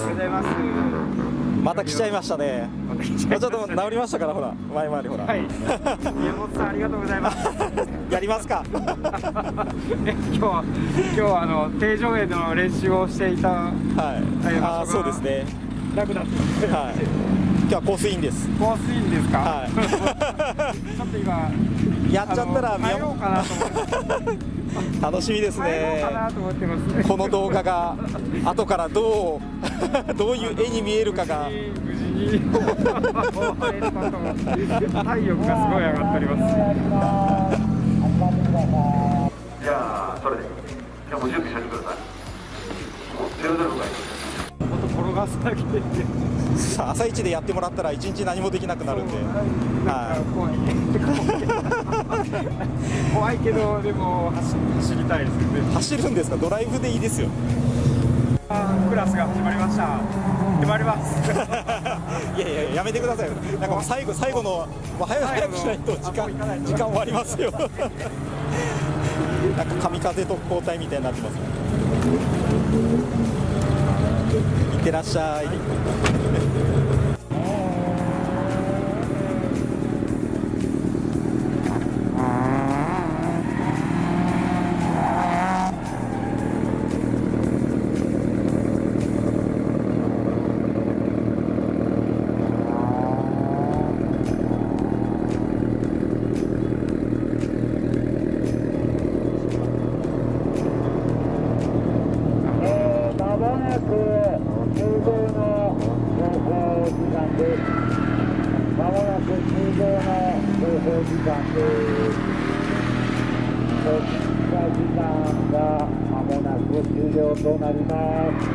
ございます。また来ちゃいましたね。ちょっと治りましたから、ほら、前回りほら。はい。宮本さん、ありがとうございます。やりますか。今日は定常園の練習をしていた。はい。ああ、そうですね。楽だった。はい。今日はコースインです。コースインですか。はい。ちょっと今。やっちゃったら帰ろうかなと思って。楽しみですね。この動画が後からどういう絵に見えるかが。無事に太陽がすごい上がっております。じゃあそれで今日も準備しておいてください。0-0がいい。本当転がすだけで。さあ朝一でやってもらったら一日何もできなくなるんで。はい。怖いけどでも走りたいですよね。走るんですか。ドライブでいいですよ。クラスが始まりました。決まります。いやいややめてください。なんかもう最後のもう早くしないと時間終わりますよ。なんか神風特攻隊みたいになってます。いってらっしゃい。終了となります。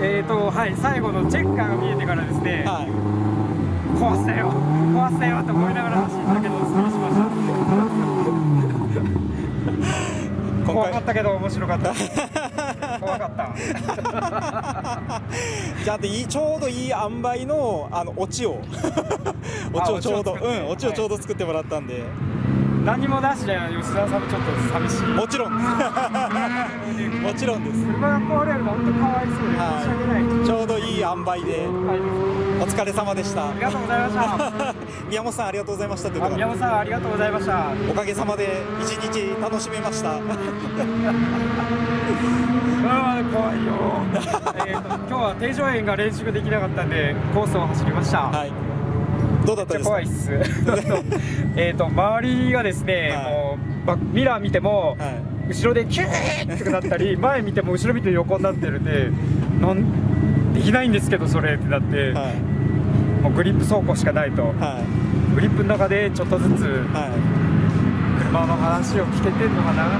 はい、最後のチェッカーが見えてからですね、はい、壊したよ壊したよと思いながら走ったけどスタートしました。怖かったけど面白かった怖かったじゃあちょうどいい塩梅のオチをオチをちょうどオチをちょうど作ってもらったんで、何もなしで吉沢さんもちょっと寂しい。もちろんもちろんです。車が壊れるの本当かわいそうで申し訳ない。ちょうどいい塩梅でお疲れ様でした。ありがとうございました宮本さんありがとうございましたということで、宮本さんありがとうございました。おかげさまで一日楽しめました。怖いよ今日は定常園が練習ができなかったんでコースを走りました。はい、どうだったですか？怖いっす周りがですね、はい、もうミラー見ても、はい、後ろでキューってなったり前見ても後ろ見て横になってるんでできないんですけどそれってなって、はい、もうグリップ走行しかないと、はい、グリップの中でちょっとずつ、はい、車の話を聞けてんのかな、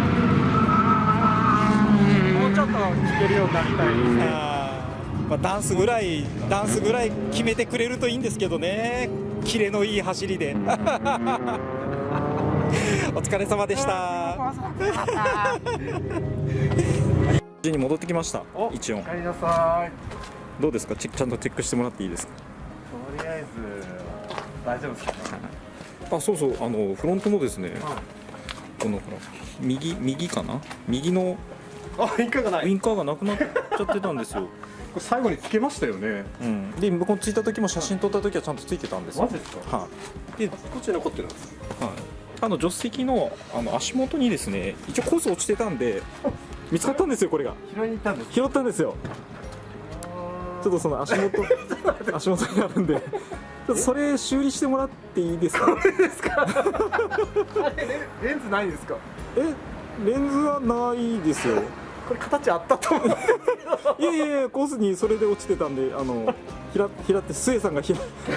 もうちょっと聞けるようになりたいですね。まあ、ダンスぐらい決めてくれるといいんですけどね。キレのいい走りでお疲れ様でした。に戻ってきました。一応お帰りなさい。どうですか？ちゃんとチェックしてもらっていいですか？とりあえず大丈夫ですか？あ、そうそう、フロントのですね、このほら右かな、右のウインカーがない。ウインカーがなくなっちゃってたんですよ。これ最後につけましたよね。うん。で、向こう着いた時も写真撮った時はちゃんとついてたんですよ。マジですか？はい。で、こっちに残ってるんです。はい。助手席の足元にですね、一応コース落ちてたんで見つかったんですよ、これが。拾いに行ったんです。拾ったんですよ。ちょっとその足元にあるんで、ちょっとそれ修理してもらっていいですか？これですか？あれレンズないんですか？レンズはないですよ。これ形あったと思うんですけど。いやコースにそれで落ちてたんで、拾って末さんが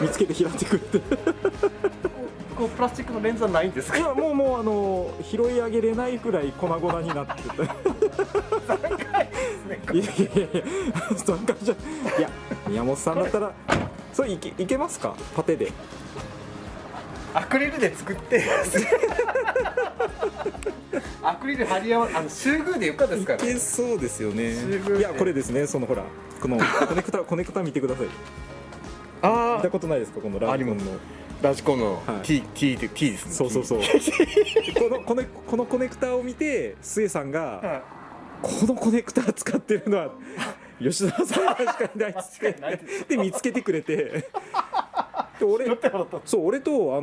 見つけて拾ってくれてこうプラスチックのレンズはないんですか？いやもう拾い上げれないくらい粉々になってて残骸ですね。いや残骸じゃ、いや宮本さんだったらそれいけますか？パテでアクリルで作ってアクリル貼り合わ集具でよかですから、ね、いけそうですよね。いやこれですね、そのほらこのコネクタ見てください。見たことないですか？このラジコンのラジコンの T ですね。そうこのコネクターを見て末さんが、このコネクター使ってるのは吉田さんしかいないっつってで見つけてくれてで俺と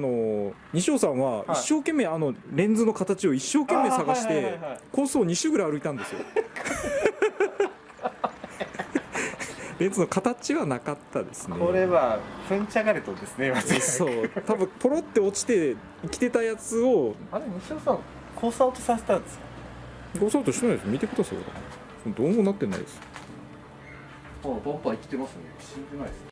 西尾さんは一生懸命レンズの形を一生懸命探してコースを2周ぐらい歩いたんですよレンズの形はなかったですね。これはフンチャガレトですね。そう多分ポロって落ちて生きてたやつをあれ西尾さんコースアウトさせたんですか？コースアウトしてないです。見てくださいよ。どうもなってないです。バンパー生きてますね。死んでないです。